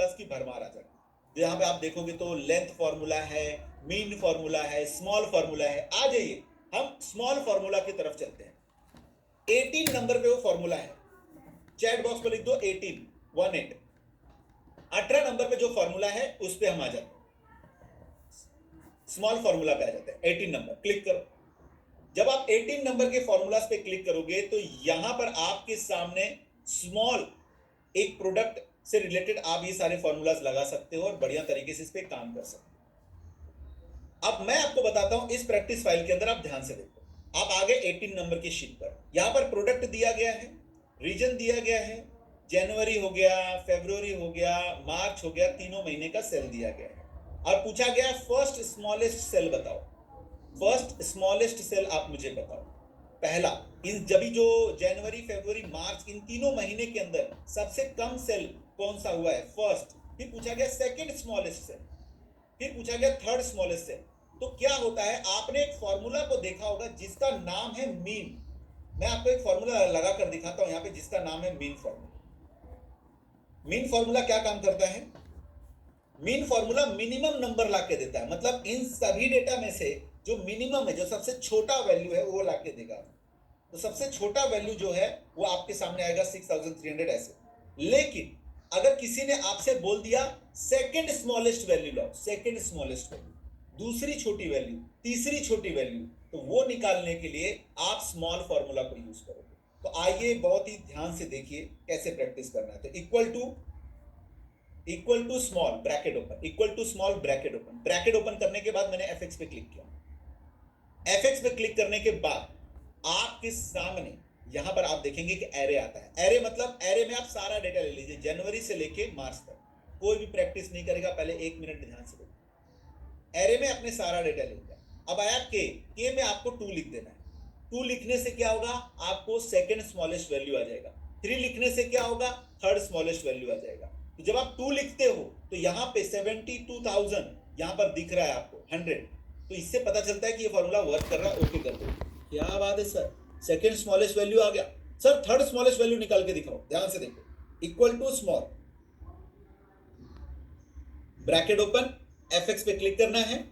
Formulas की भरमार आ जाएगी। तो यहाँ पे आप देखोगे तो लेंथ फॉर्मूला है, मीन फॉर्मूला है, स्मॉल फॉर्मूला है। आ जाइए, हम स्मॉल फॉर्मूला की तरफ चलते हैं। 18 नंबर पे वो फॉर्मूला है, चैट बॉक्स पर लिख दो 18 18। 18 नंबर पे जो फॉर्मूला है उस पे हम आ जाते हैं, स्मॉल फॉर्मूला पे आ जाते हैं। 18 नंबर क्लिक करो। जब आप 18 नंबर के फॉर्मूलाज पे क्लिक करोगे तो यहां पर आपके सामने स्मॉल एक प्रोडक्ट से रिलेटेड आप ये सारे फॉर्मूलाज लगा सकते हो और बढ़िया तरीके से इस पे काम कर सकते हो। अब मैं आपको बताता हूं, इस प्रैक्टिस फाइल के अंदर आप ध्यान से देखो। आप आगे 18 नंबर की शीट पर, यहां पर प्रोडक्ट दिया गया है, रीजन दिया गया है, जनवरी हो गया, फरवरी हो गया, मार्च हो गया, तीनों महीने का सेल दिया गया है। और पूछा गया फर्स्ट स्मॉलेस्ट सेल बताओ। फर्स्ट स्मॉलेस्ट सेल आप मुझे बताओ। पहला, इन जब जो जनवरी फरवरी मार्च इन तीनों महीने के अंदर सबसे कम सेल कौन सा हुआ है, फर्स्ट। फिर पूछा गया सेकंड स्मॉलेस्ट सेल, फिर पूछा गया थर्ड स्मॉलेस्ट सेल। तो क्या होता है, आपने एक फॉर्मूला को देखा होगा जिसका नाम है मीन। मैं आपको एक फॉर्मूला लगा कर दिखाता हूं यहां पे जिसका नाम है मीन फॉर्मूला। मीन फॉर्मूला क्या काम करता है? मीन फॉर्मूला मिनिमम नंबर लाके देता है, मतलब इन सभी डेटा में से जो मिनिमम है, जो सबसे छोटा वैल्यू है वो लाके देगा। तो सबसे छोटा वैल्यू जो है वो आपके सामने आएगा 6300 ऐसे। लेकिन अगर किसी ने आपसे बोल दिया सेकंड स्मॉलेस्ट वैल्यू लाओ, सेकंड स्मॉलेस्ट वैल्यू, दूसरी छोटी वैल्यू, तीसरी छोटी वैल्यू, तो वो निकालने के लिए आप स्मॉल फॉर्मूला को यूज करोगे। तो आइए बहुत ही ध्यान से देखिए कैसे प्रैक्टिस करना है। तो equal to small bracket open, equal to small bracket open. Bracket open करने के बाद मैंने एफ पे क्लिक किया। एफ पे क्लिक करने के बाद आपके सामने यहां पर आप देखेंगे कि एरे आता है। एरे मतलब एरे में आप सारा डेटा ले लीजिए, जनवरी से लेके मार्च तक। कोई भी प्रैक्टिस नहीं करेगा, पहले 1 मिनट ध्यान से देखो। एरे में अपने सारा डेटा ले लिया। अब आया के में आपको 2 लिख देना है। 2 लिखने से क्या होगा, आपको सेकंड स्मॉलेस्ट वैल्यू आ जाएगा। 3 लिखने से क्या होगा, थर्ड स्मॉलेस्ट वैल्यू आ जाएगा। तो जब आप 2 लिखते हो तो यहां पे 72,000 यहां पर दिख रहा है आपको 100। तो इससे पता चलता है कि ये फॉर्मूला वर्क कर रहा है। ओके कर दो। क्या बात है सर, सेकंड स्मॉलेस्ट वैल्यू आ गया। सर थर्ड स्मॉलेस्ट वैल्यू निकाल के दिखाओ, ध्यान से देखो। Equal to small bracket open, F पे क्लिक करना है,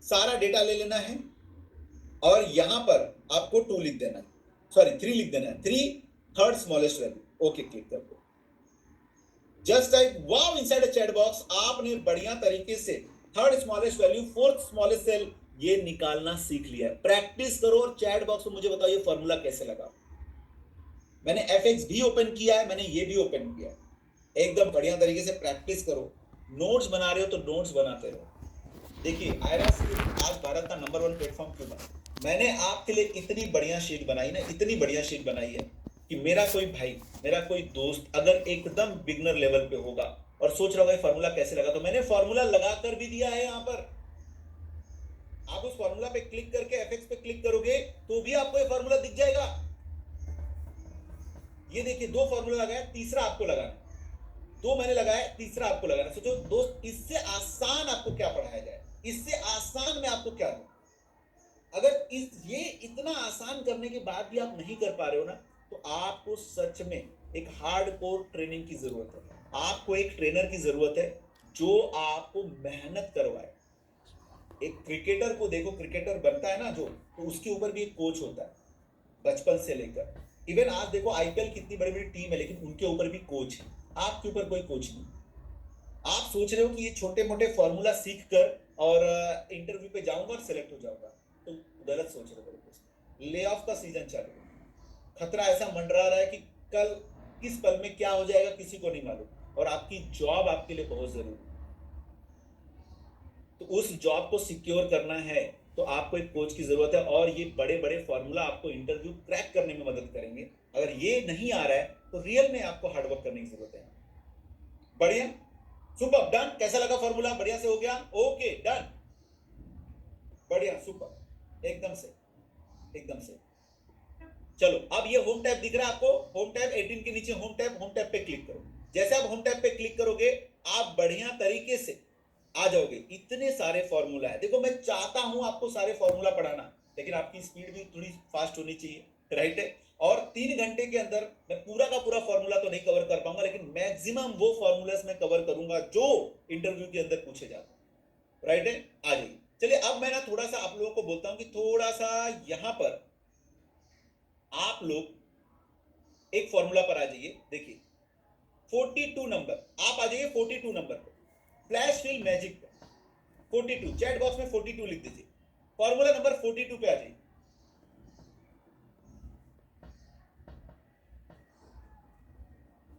सारा डेटा ले लेना है और यहां पर आपको 2 लिख देना है, सॉरी 3 लिख देना है। 3 third smallest value. Okay click कर दो। Just type wow inside a chat box, आपने बढ़िया तरीके से third smallest value, fourth smallest cell ये निकालना सीख लिया है। प्रैक्टिस करो और चैट बॉक्स में मुझे बताओ ये फॉर्मूला कैसे लगा। मैंने एफ भी ओपन किया है, मैंने ये भी ओपन किया है। एकदम बढ़िया तरीके से प्रैक्टिस करो। नोट्स बना रहे हो तो नोट्स बनाते रहो। देखिए आयरा आज भारत का नंबर 1 प्लेटफॉर्म क्यों बना। मैंने आपके लिए इतनी बढ़िया शीट बनाई ना, इतनी बढ़िया शीट बनाई है कि मेरा कोई भाई, मेरा कोई दोस्त अगर एकदम बिगनर लेवल पे होगा और सोच रहा होगा फॉर्मूला कैसे लगा, तो मैंने फॉर्मूला लगा कर भी दिया है। यहां पर आप उस फॉर्मूला पे क्लिक करके एफ पे क्लिक करोगे तो भी आपको ये फॉर्मूला दिख जाएगा। ये देखिए 2 फॉर्मूला लगाया, तीसरा आपको लगाना। 2 मैंने लगाया, तीसरा आपको लगाना। सोचो दोस्त, इससे आसान आपको क्या पढ़ाया जाए, इससे आसान में आपको क्या दूं। अगर ये इतना आसान करने के बाद भी आप नहीं कर पा रहे हो ना, तो आपको सच में एक हार्डकोर ट्रेनिंग की जरूरत है। आपको एक ट्रेनर की जरूरत है जो आपको मेहनत करवाए। एक क्रिकेटर को देखो, क्रिकेटर बनता है ना जो, तो उसके ऊपर भी एक कोच होता है बचपन से लेकर। इवन आज देखो आईपीएल कितनी बड़ी बड़ी टीम है, लेकिन उनके ऊपर भी कोच है। आपके ऊपर कोई कोच नहीं। आप सोच रहे हो कि ये छोटे मोटे फॉर्मूला सीख कर और इंटरव्यू पे जाऊंगा और सिलेक्ट हो जाऊंगा, तो गलत सोच रहे हो। ले ऑफ का सीजन चालू है, खतरा ऐसा मंडरा रहा है कि कल किस पल में क्या हो जाएगा किसी को नहीं मालूम, और आपकी जॉब आपके लिए बहुत जरूरी है। तो उस जॉब को सिक्योर करना है तो आपको एक कोच की जरूरत है, और ये बड़े बड़े फॉर्मूला आपको इंटरव्यू क्रैक करने में मदद करेंगे। अगर ये नहीं आ रहा है तो रियल में आपको हार्डवर्क करने की जरूरत है। बढ़िया, सुपर, डन। कैसा लगा फॉर्मूला, बढ़िया से हो गया। ओके डन, बढ़िया, सुपर, एकदम से, एकदम से। चलो अब ये होम टैब दिख रहा है आपको, होम टैब 18 के नीचे होम टैब पे क्लिक करो। जैसे आप होम टैब पे क्लिक करोगे आप बढ़िया तरीके से आ जाओगे। इतने सारे फॉर्मूला है, देखो मैं चाहता हूं आपको सारे फॉर्मूला पढ़ाना, लेकिन आपकी स्पीड भी थोड़ी फास्ट होनी चाहिए, राइट है। और 3 घंटे के अंदर मैं पूरा का पूरा फॉर्मूला तो नहीं कवर कर पाऊंगा, लेकिन मैक्सिमम वो फॉर्मूलास मैं कवर करूंगा जो इंटरव्यू के अंदर पूछे जाते हैं। राइट है, आ जाइए। चलिए अब मैं ना थोड़ा सा आप लोगों को बोलता हूं कि थोड़ा सा यहां पर आप लोग एक फॉर्मूला पर आ जाइए। देखिए 42 नंबर, आप आ जाइए 42 नंबर पर, फ्लैश फिल मैजिक पर 42, चैट बॉक्स में 42 लिख दीजिए, फॉर्मूला नंबर 42 पे आ जाइए।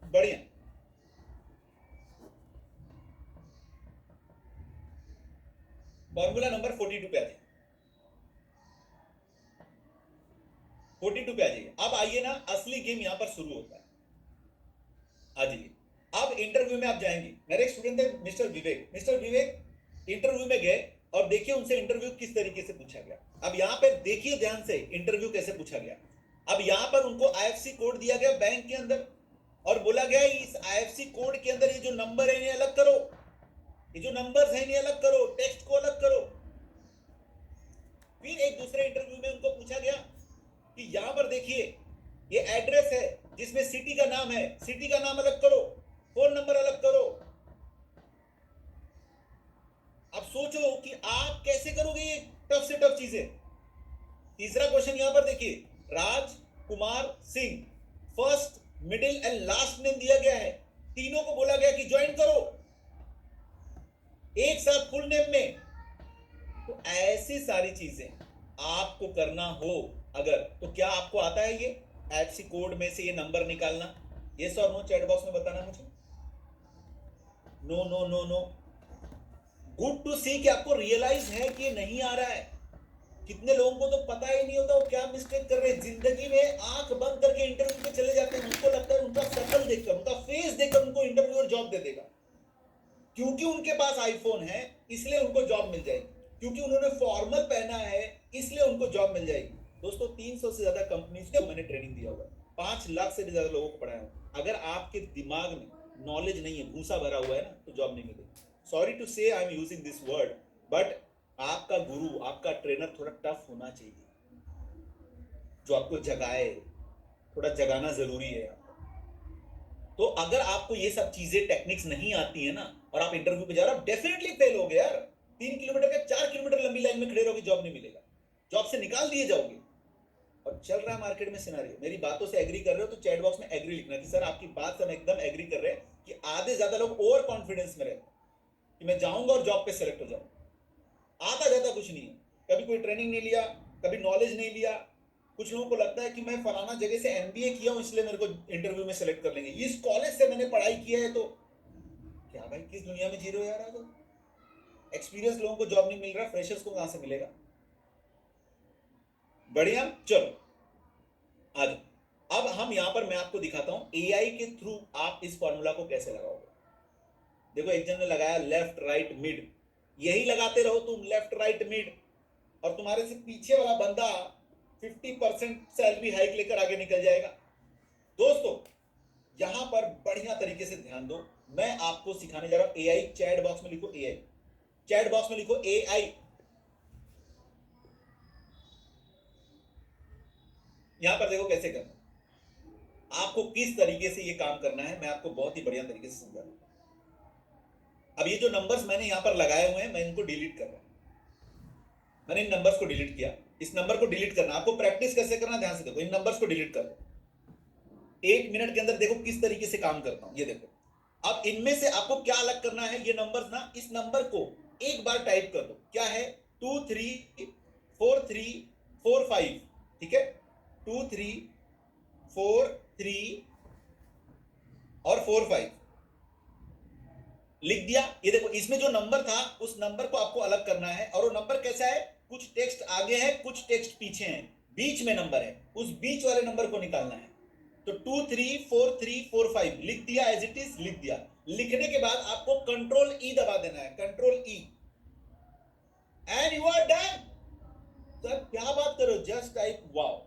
बढ़िया, फॉर्मूला नंबर 42 पे आ जाइए, 42 पे आ जाइए। अब आइए ना, असली गेम यहां पर शुरू होता है। आ जाइए। अब इंटरव्यू में आप जाएंगे, मेरे एक स्टूडेंट है मिस्टर विवेक। मिस्टर विवेक इंटरव्यू में गए और देखिए उनसे इंटरव्यू किस तरीके से पूछा गया। अब यहां पे देखिए ध्यान से इंटरव्यू कैसे पूछा गया। अब यहां पर उनको आईएफसी कोड दिया गया बैंक के अंदर और बोला गया इस आईएफसी कोड के अंदर ये जो नंबर है इन्हें अलग करो, ये जो नंबर्स हैं इन्हें अलग करो, टेक्स्ट को अलग करो। फिर एक दूसरे इंटरव्यू में उनको पूछा गया कि यहां पर देखिए ये एड्रेस है जिसमें सिटी का नाम है, सिटी का नाम अलग करो, फोन नंबर अलग करो। अब सोचो कि आप कैसे करोगे ये टफ से टफ चीजें। तीसरा क्वेश्चन यहां पर देखिए, Raj Kumar Singh, first middle and last name दिया गया है, तीनों को बोला गया कि ज्वाइन करो एक साथ फुल नेम में। तो ऐसी सारी चीजें आपको करना हो अगर, तो क्या आपको आता है ये एफसी कोड में से ये नंबर निकालना? यस और नो चैट बॉक्स में बताना मुझे। No no no no. Good to see कि आपको रियलाइज है कि ये नहीं आ रहा है। कितने लोगों को तो पता ही नहीं होता वो क्या मिस्टेक कर रहे हैं। जिंदगी में आंख बंद करके इंटरव्यू पे चले जाते हैं, उनको लगता है उनका शकल देखकर, उनका फेस देखकर उनको इंटरव्यूअर जॉब दे देगा। क्योंकि उनके पास आईफोन है इसलिए उनको जॉब मिल जाएगी, क्योंकि उन्होंने फॉर्मल पहना है इसलिए उनको जॉब मिल जाएगी। दोस्तों 300 से ज्यादा कंपनीज को मैंने ट्रेनिंग दिया हुआ है, 5 लाख से भी ज्यादा लोगों को पढ़ाया हूं। अगर आपके दिमाग में नॉलेज नहीं है, भूसा भरा हुआ है ना, तो जॉब नहीं मिलेगी। सॉरी टू से I am using this word, but आपका गुरु, आपका ट्रेनर थोड़ा टफ होना चाहिए, जो आपको जगाए। थोड़ा जगाना जरूरी है। तो अगर आपको ये सब चीजें टेक्निक्स नहीं आती है ना और आप इंटरव्यू पे जा रहे हो, डेफिनेटली फेल हो गए यार। 3 किलोमीटर का 4 किलोमीटर लंबी लाइन में खड़े रहोगे, जॉब नहीं मिलेगा, जॉब से निकाल दिए जाओगे। और चल रहा है मार्केट में सिनारियो। मेरी बातों से एग्री कर रहे हो तो चैट बॉक्स में एग्री लिखना कि सर आपकी बात से हम एकदम एग्री कर रहे हैं कि आधे ज्यादा लोग ओवर कॉन्फिडेंस में रहते हैं कि मैं जाऊंगा और जॉब पे सेलेक्ट हो जाऊंगा। आता जाता कुछ नहीं है, कभी कोई ट्रेनिंग नहीं लिया, कभी नॉलेज नहीं लिया। कुछ लोगों को लगता है कि मैं फलाना जगह से एमबीए किया हूं इसलिए मेरे को इंटरव्यू में सेलेक्ट कर लेंगे, इस कॉलेज से मैंने पढ़ाई किया है। तो क्या भाई, किस दुनिया में जी रहे हो यार? आप एक्सपीरियंस लोगों को जॉब नहीं मिल रहा, फ्रेशर्स को कहां से मिलेगा? बढ़िया, चलो आ जाओ। अब हम यहां पर मैं आपको दिखाता हूं एआई के थ्रू आप इस फॉर्मूला को कैसे लगाओगे। देखो एक जन ने लगाया लेफ्ट राइट मिड, यही लगाते रहो तुम, लेफ्ट राइट मिड, और तुम्हारे से पीछे वाला बंदा 50% सैलरी हाइक लेकर आगे निकल जाएगा। दोस्तों यहां पर बढ़िया तरीके से ध्यान दो, मैं आपको सिखाने जा रहा हूं एआई। चैट बॉक्स में लिखो एआई, चैट बॉक्स में लिखो एआई। यहां पर देखो कैसे करना, आपको किस तरीके से ये काम करना है, मैं आपको बहुत ही बढ़िया तरीके से समझा रहा हूं। अब ये जो नंबर्स मैंने यहां पर लगाए हुए हैं, मैं इनको डिलीट कर रहा हूं। मैंने इन नंबर्स को डिलीट किया, इस नंबर को डिलीट करना। आपको प्रैक्टिस कैसे करना, ध्यान से देखो, इन नंबर्स को डिलीट कर दो। 1 मिनट के अंदर देखो किस तरीके से काम करता हूं, ये देखो। अब इनमें से आपको क्या अलग करना है, ये नंबर्स ना, इस नंबर को एक बार टाइप कर दो। क्या है? 234345, ठीक है, 2343 और 45 लिख दिया। ये देखो इसमें जो नंबर था उस नंबर को आपको अलग करना है, और वो नंबर कैसा है, कुछ टेक्स्ट आगे है कुछ टेक्स्ट पीछे है, बीच में नंबर है, उस बीच वाले नंबर को निकालना है। तो 234345 लिख दिया, एज इट इज लिख दिया। लिखने के बाद आपको कंट्रोल ई दबा देना है, control E, and you are done. Sir क्या बात करो, just type wow,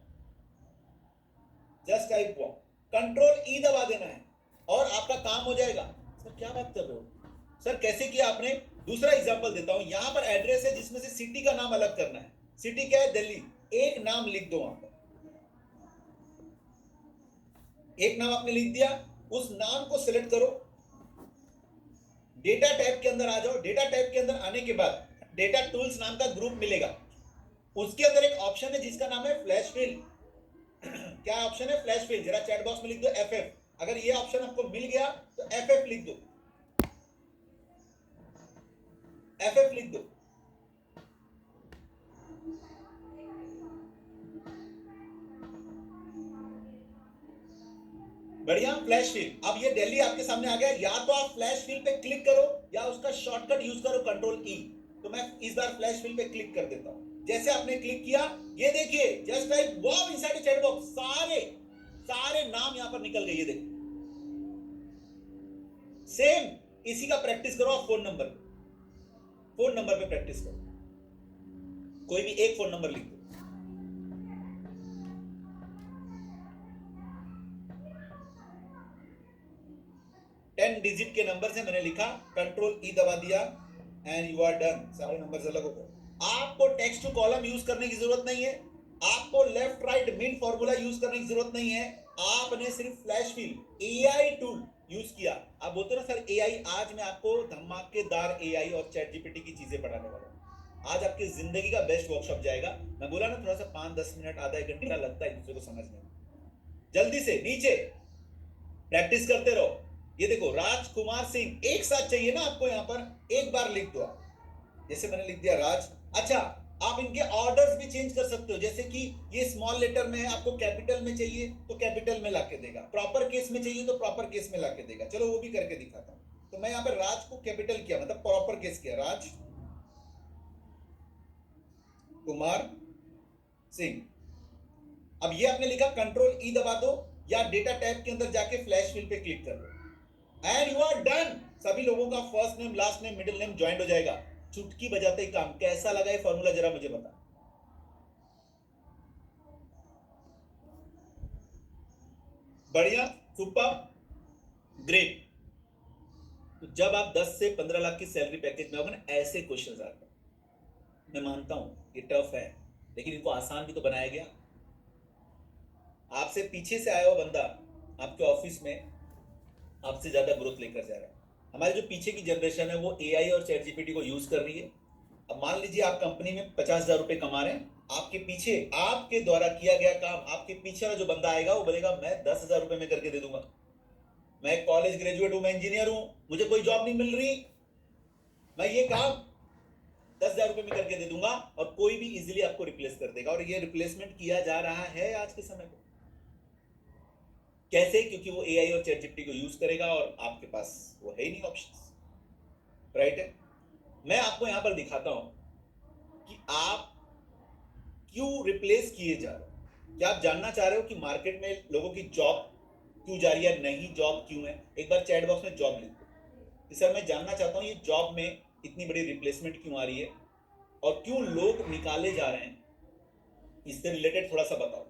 just type wow, control E दबा देना है और आपका काम हो जाएगा। सर क्या बात कर रहे हो सर, कैसे किया आपने? दूसरा एग्जांपल देता हूं। यहां पर एड्रेस है जिसमें से सिटी का नाम अलग करना है। सिटी क्या है? दिल्ली, एक नाम लिख दो वहां पर, एक नाम आपने लिख दिया, उस नाम को सिलेक्ट करो, डेटा टैब के अंदर आ जाओ। डेटा टैब के अंदर आने के बाद डेटा टूल्स नाम का ग्रुप मिलेगा, उसके अंदर एक ऑप्शन है जिसका नाम है फ्लैश फिल। क्या ऑप्शन है? Flash fill. जरा चैट बॉक्स में लिख दो FF। अगर ये ऑप्शन आपको मिल गया तो FF लिख दो, FF लिख दो। बढ़िया, फ्लैश फिल। अब ये दिल्ली आपके सामने आ गया। या तो आप फ्लैश फिल पे क्लिक करो या उसका शॉर्टकट यूज करो कंट्रोल E। तो मैं इस बार फ्लैश फिल पे क्लिक कर देता हूं। जैसे आपने क्लिक किया, ये देखिए just type wow inside chat box, सारे सारे नाम यहां पर निकल गए। ये देखिए, सेम इसी का प्रैक्टिस करो आप फोन नंबर पे प्रैक्टिस करो। कोई भी एक फोन नंबर लिख दो। 10 डिजिट के नंबर से मैंने लिखा, कंट्रोल E दबा दिया एंड यू आर डन। सारे नंबर अलग हो गए। आपको टेक्स्ट टू कॉलम यूज करने की जरूरत नहीं है, आपको left right min formula use करने की जरूरत नहीं है। आपने सिर्फ flash fill AI tool use किया। आप बोलते हो ना सर AI, आज मैं आपको धमाकेदार AI और चैट जीपीटी की चीजें पढ़ाने वाला हूं। आज आपकी जिंदगी का बेस्ट वर्कशॉप जाएगा। मैं बोला ना थोड़ा सा 5-10 मिनट आधा एक घंटा लगता है दूसरे को समझने में। जल्दी से नीचे प्रैक्टिस करते रहो। ये देखो राजकुमार सिंह एक साथ चाहिए ना आपको, यहां पर एक बार लिख दो आप। जैसे मैंने लिख दिया राज। अच्छा, आप इनके ऑर्डर्स भी चेंज कर सकते हो। जैसे कि ये स्मॉल लेटर में है, आपको कैपिटल में चाहिए तो कैपिटल में लाके देगा, प्रॉपर केस में चाहिए तो प्रॉपर केस में लाके देगा। चलो वो भी करके दिखाता हूं। तो मैं यहां पर राज को कैपिटल किया, मतलब प्रॉपर केस किया, राज कुमार सिंह। अब ये आपने लिखा, कंट्रोल E दबा दो या डेटा टैब के अंदर जाके फ्लैश फिल पे क्लिक कर दो एंड यू आर डन। सभी लोगों का first name last name middle name joint हो जाएगा, चुटकी बजाते ही काम। कैसा लगा ये फॉर्मूला जरा मुझे बता। बढ़िया, सुपर, ग्रेट। तो जब आप 10 से 15 लाख की सैलरी पैकेज में होगा ना, ऐसे क्वेश्चन आते हैं। मैं मानता हूं ये टफ है, लेकिन इनको आसान भी तो बनाया गया। आपसे पीछे से आया हुआ बंदा आपके ऑफिस में आपसे ज्यादा ग्रोथ लेकर जा रहा है। हमारी जो पीछे की जनरेशन है वो AI और चैट जीपीटी को यूज कर रही है। अब मान लीजिए आप कंपनी में 50,000 रुपए कमा रहे हैं, आपके पीछे आपके द्वारा किया गया काम, आपके पीछे वाला जो बंदा आएगा वो बोलेगा मैं 10,000 रुपए में करके दे दूंगा। मैं कॉलेज ग्रेजुएट हूं, मैं इंजीनियर हूं, मुझे कोई जॉब नहीं मिल रही, मैं ये काम 10,000 रुपए में करके दे दूंगा और कोई भी इजीली आपको रिप्लेस कर देगा। और ये रिप्लेसमेंट किया जा रहा है आज के समय में। कैसे? क्योंकि वो AI और चैट जीपीटी को यूज करेगा और आपके पास वो है ही नहीं ऑप्शन। राइट है? मैं आपको यहां पर दिखाता हूं कि आप क्यों रिप्लेस किए जा रहे हो। क्या आप जानना चाह रहे हो कि मार्केट में लोगों की जॉब क्यों जा रही है, नहीं जॉब क्यों है? एक बार चैट बॉक्स में जॉब लिख दो। सर मैं जानना चाहता हूं ये जॉब में इतनी बड़ी रिप्लेसमेंट क्यों आ रही है और क्यों लोग निकाले जा रहे हैं, इससे रिलेटेड थोड़ा सा बताओ।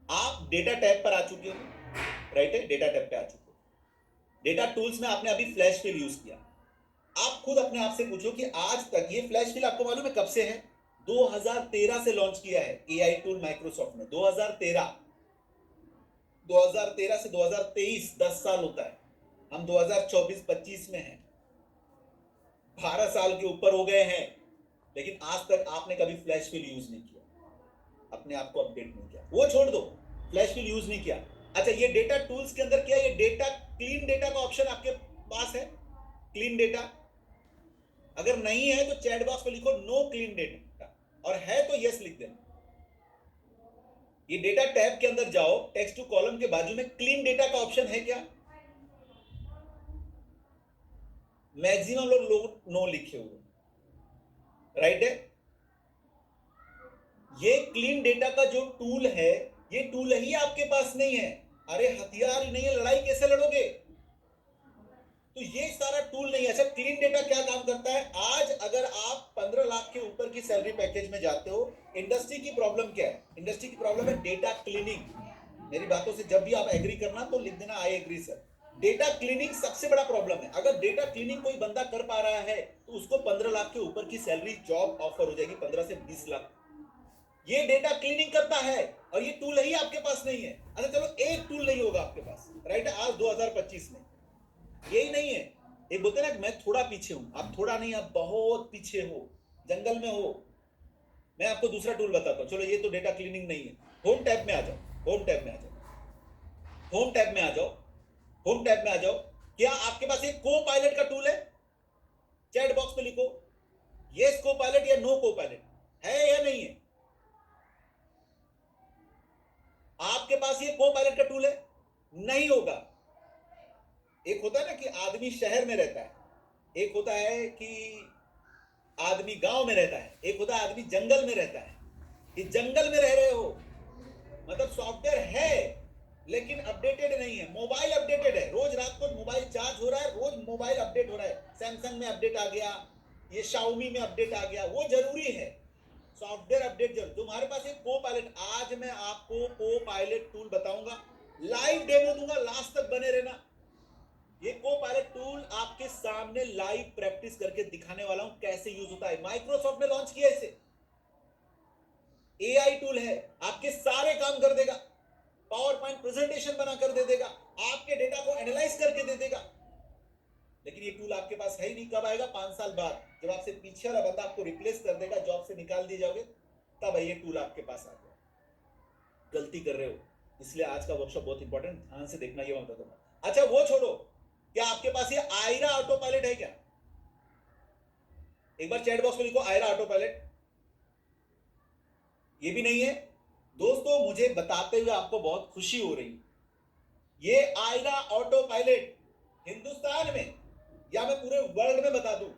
आप डेटा टैब पर आ चुके हो, राइट है? डेटा टैब पे आ चुके हो। डेटा टूल्स में आपने अभी फ्लैश फिल यूज किया। आप खुद अपने आप से पूछो कि आज तक ये फ्लैश फिल आपको मालूम है कब से है? 2013 से लॉन्च किया है AI टूल माइक्रोसॉफ्ट ने। 2013 से 2023 10 साल होता है। हम 2024-25 में हैं, 12 साल के ऊपर हो गए हैं, लेकिन आज तक आपने कभी फ्लैश फिल यूज नहीं किया, अपने आप को अपडेट नहीं किया। वो छोड़ दो, फ्लैश फिल यूज नहीं किया। अच्छा, ये डेटा टूल्स के अंदर क्या, ये डेटा क्लीन डेटा का ऑप्शन आपके पास है? क्लीन डेटा अगर नहीं है तो चैट बॉक्स में लिखो नो क्लीन डेटा, और है तो यस लिख देना। ये डेटा टैब के अंदर जाओ, टेक्स्ट टू कॉलम के बाजू में क्लीन डेटा का ऑप्शन है क्या? मैक्सिमम लोग नो लिखे हुए, राइट है? ये क्लीन डेटा का जो टूल है, ये टूल ही आपके पास नहीं है। अरे हथियार ही नहीं है, लड़ाई कैसे लड़ोगे? तो ये सारा टूल नहीं है। अच्छा, क्लीन डेटा क्या काम करता है? आज अगर आप 15 लाख के ऊपर की सैलरी पैकेज में जाते हो, इंडस्ट्री की प्रॉब्लम क्या है? इंडस्ट्री की प्रॉब्लम है डेटा क्लीनिंग। मेरी बातों से जब भी आप एग्री करना तो लिख देना I agree sir. Data cleaning सबसे बड़ा प्रॉब्लम है। अगर डेटा क्लीनिंग कोई बंदा कर पा रहा है तो उसको 15 लाख के ऊपर की सैलरी जॉब ऑफर हो जाएगी, 15 से 20 लाख। ये डेटा क्लीनिंग करता है और ये टूल ही आपके पास नहीं है। अच्छा चलो, एक टूल नहीं होगा आपके पास, राइट? आज 2025 में यही नहीं है। एक बोलते ना मैं थोड़ा पीछे हूं, आप थोड़ा नहीं, आप बहुत पीछे हो, जंगल में हो। मैं आपको दूसरा टूल बताता हूं। चलो, ये तो डेटा क्लीनिंग नहीं है। होम टैब में आ जाओ, होम टैब में आ जाओ, होम टैब में आ जाओ, होम टैब में आ जाओ। क्या आपके पास एक को पायलट का टूल है? चैट बॉक्स में लिखो यस को पायलट या नो को पायलट, है या नहीं है? आपके पास ये को पायलट का टूल है? नहीं होगा। एक होता है ना कि आदमी शहर में रहता है, एक होता है कि आदमी गांव में रहता है, एक होता है आदमी जंगल में रहता है। ये जंगल में रह रहे हो, मतलब सॉफ्टवेयर है लेकिन अपडेटेड नहीं है। मोबाइल अपडेटेड है, रोज रात को मोबाइल चार्ज हो रहा है, रोज मोबाइल अपडेट हो रहा है। सैमसंग में अपडेट आ गया, ये शाओमी में अपडेट आ गया, वो जरूरी है। सॉफ्टवेयर अपडेट जरूर। तुम्हारे पास एक को पायलट, आज मैं आपको को पायलट टूल बताऊंगा, लाइव डेमो दूंगा, लास्ट तक बने रहना। ये को पायलट टूल आपके सामने लाइव प्रैक्टिस करके दिखाने वाला हूं कैसे यूज होता है। माइक्रोसॉफ्ट ने लॉन्च किया इसे, एआई टूल है, आपके सारे काम कर देगा, पावर पॉइंट प्रेजेंटेशन बना कर दे देगा, आपके डेटा को एनालाइज करके दे देगा। लेकिन ये टूल आपके पास है ही नहीं। कब आएगा? 5 साल बाद, जब आपसे पीछे वाला बंदा आपको रिप्लेस कर देगा, जॉब से निकाल दिए जाओगे, तब ये टूल आपके पास आ गया। गलती कर रहे हो, इसलिए आज का वर्कशॉप बहुत इंपॉर्टेंट, ध्यान से देखना, ये मैं बता दूंगा। अच्छा वो छोड़ो, क्या आपके पास ये आयरा ऑटो पायलट है क्या? एक बार चैट बॉक्स में लिखो आयरा ऑटो पायलट। ये भी नहीं है दोस्तों। मुझे बताते हुए आपको बहुत खुशी हो रही, ये आयरा ऑटो पायलट हिंदुस्तान में या मैं पूरे वर्ल्ड में बता दूं,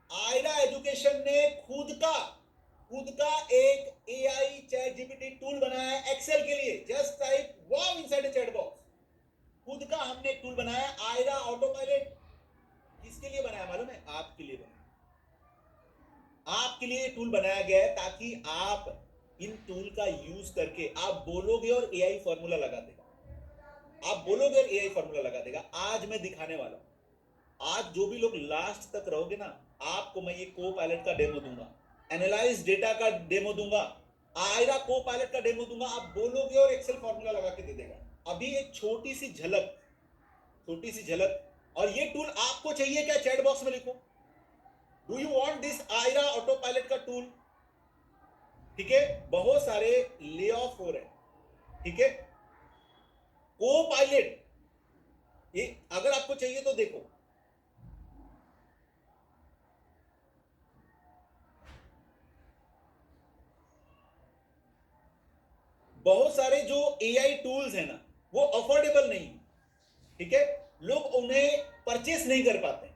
आयरा एजुकेशन ने खुद का एक एआई चैट जीपीटी टूल बनाया है एक्सेल के लिए। Just type wow inside chat box, खुद का हमने एक टूल बनाया है आयरा ऑटो पायलट। किसके लिए बनाया मालूम है? आपके लिए बनाया, आपके लिए टूल बनाया गया है ताकि आप इन टूल का यूज करके आप बोलोगे और एआई फॉर्मूला लगा देगा, आप बोलोगे और एआई फॉर्मूला लगा देगा। आज मैं दिखाने वाला हूं, आज जो भी लोग लास्ट तक रहोगे ना, आपको मैं ये को पायलट का डेमो दूंगा, एनालाइज डेटा का डेमो दूंगा, आयरा को पायलट का डेमो दूंगा। आप बोलोगे और एक्सेल फॉर्मूला लगा के दे देगा। अभी एक छोटी सी झलक, छोटी सी झलक। और ये टूल आपको चाहिए क्या? चैट बॉक्स में लिखो, डू यू वांट दिस आयरा ऑटो पायलट का टूल? ठीक है, बहुत सारे ले ऑफ हो रहे हैं, ठीक है। को पायलट ये अगर आपको चाहिए तो देखो, बहुत सारे जो एआई टूल्स है ना, वो अफोर्डेबल नहीं, ठीक है, लोग उन्हें परचेस नहीं कर पाते।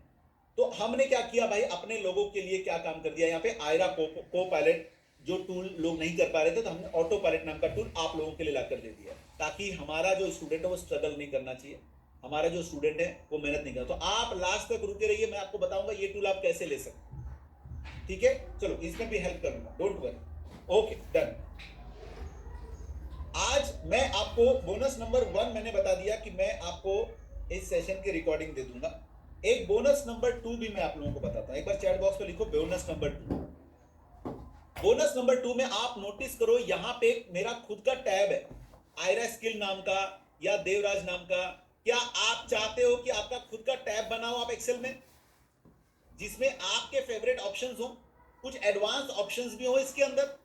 तो हमने क्या किया भाई, अपने लोगों के लिए क्या काम कर दिया, यहाँ पे आयरा को पायलट जो टूल लोग नहीं कर पा रहे थे, तो हमने ऑटो पायलट नाम का टूल आप लोगों के लिए लाकर दे दिया, ताकि हमारा जो स्टूडेंट है वो स्ट्रगल नहीं करना चाहिए, हमारा जो स्टूडेंट है वो मेहनत नहीं करना। तो आप लास्ट तक रुके रहिए, मैं आपको बताऊंगा ये टूल आप कैसे ले सकते, ठीक है। चलो इसमें भी हेल्प करूंगा, डोंट वरी। Okay done. आज मैं आपको बोनस नंबर 1 मैंने बता दिया कि मैं आपको इस सेशन की रिकॉर्डिंग दे दूंगा। एक बोनस नंबर 2 भी मैं आप लोगों को बताता हूं। एक बार चैट बॉक्स में लिखो बोनस नंबर 2। बोनस नंबर 2 में आप नोटिस करो, यहां पे मेरा खुद का टैब है, आयरा स्किल नाम का या देवराज नाम का। क्या आप चाहते हो कि आपका खुद का टैब बनाओ आप एक्सेल में, जिसमें आपके फेवरेट ऑप्शंस हो, कुछ एडवांस ऑप्शंस भी हो इसके अंदर?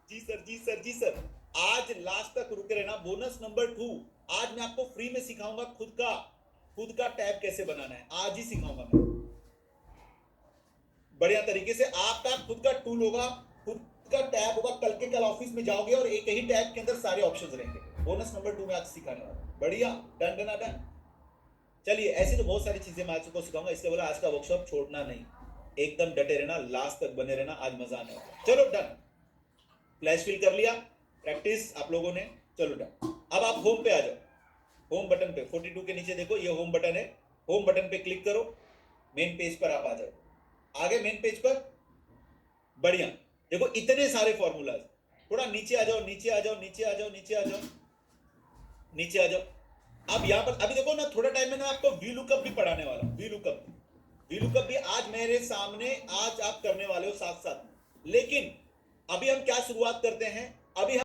जी सर, जी सर, जी सर। आज लास्ट तक रुके रहना। बोनस नंबर 2, आज मैं आपको फ्री में सिखाऊंगा खुद का टैब कैसे बनाना है, आज ही सिखाऊंगा मैं बढ़िया तरीके से। आपका खुद का टूल होगा, खुद का टैब होगा, कल के कल ऑफिस में जाओगे और एक ही टैब के अंदर सारे ऑप्शंस रहेंगे। बोनस नंबर 2 में आज सिखाने वाला, बढ़िया, डन डन डन। चलिए, ऐसी तो बहुत सारी चीजें मैं आज को सिखाऊंगा, इसलिए बोला आज का वर्कशॉप छोड़ना नहीं, एकदम डटे रहना, लास्ट तक बने रहना, आज मजा आने वाला। चलो डन, फ्लैश फिल कर लिया, प्रैक्टिस आप लोगों ने, चलो डन। अब आप होम पे आ जाओ, होम बटन पे 42 के नीचे देखो, ये होम बटन है, होम बटन पे क्लिक करो, मेन पेज पर आप आ जाओ। आगे मेन पेज पर, बढ़िया, देखो इतने सारे फॉर्मूलाज। थोड़ा नीचे आ जाओ, नीचे आ जाओ, नीचे आ जाओ, नीचे आ जाओ, नीचे आ जाओ। अब यहां पर अभी देखो ना, थोड़ा टाइम में ना आपको वी लुकअप भी पढ़ाने वाला हूं। वी लुकअप भी आज मेरे सामने, आज आप करने वाले हो साथ साथ। लेकिन अभी हम क्या शुरुआत करते हैं, अभी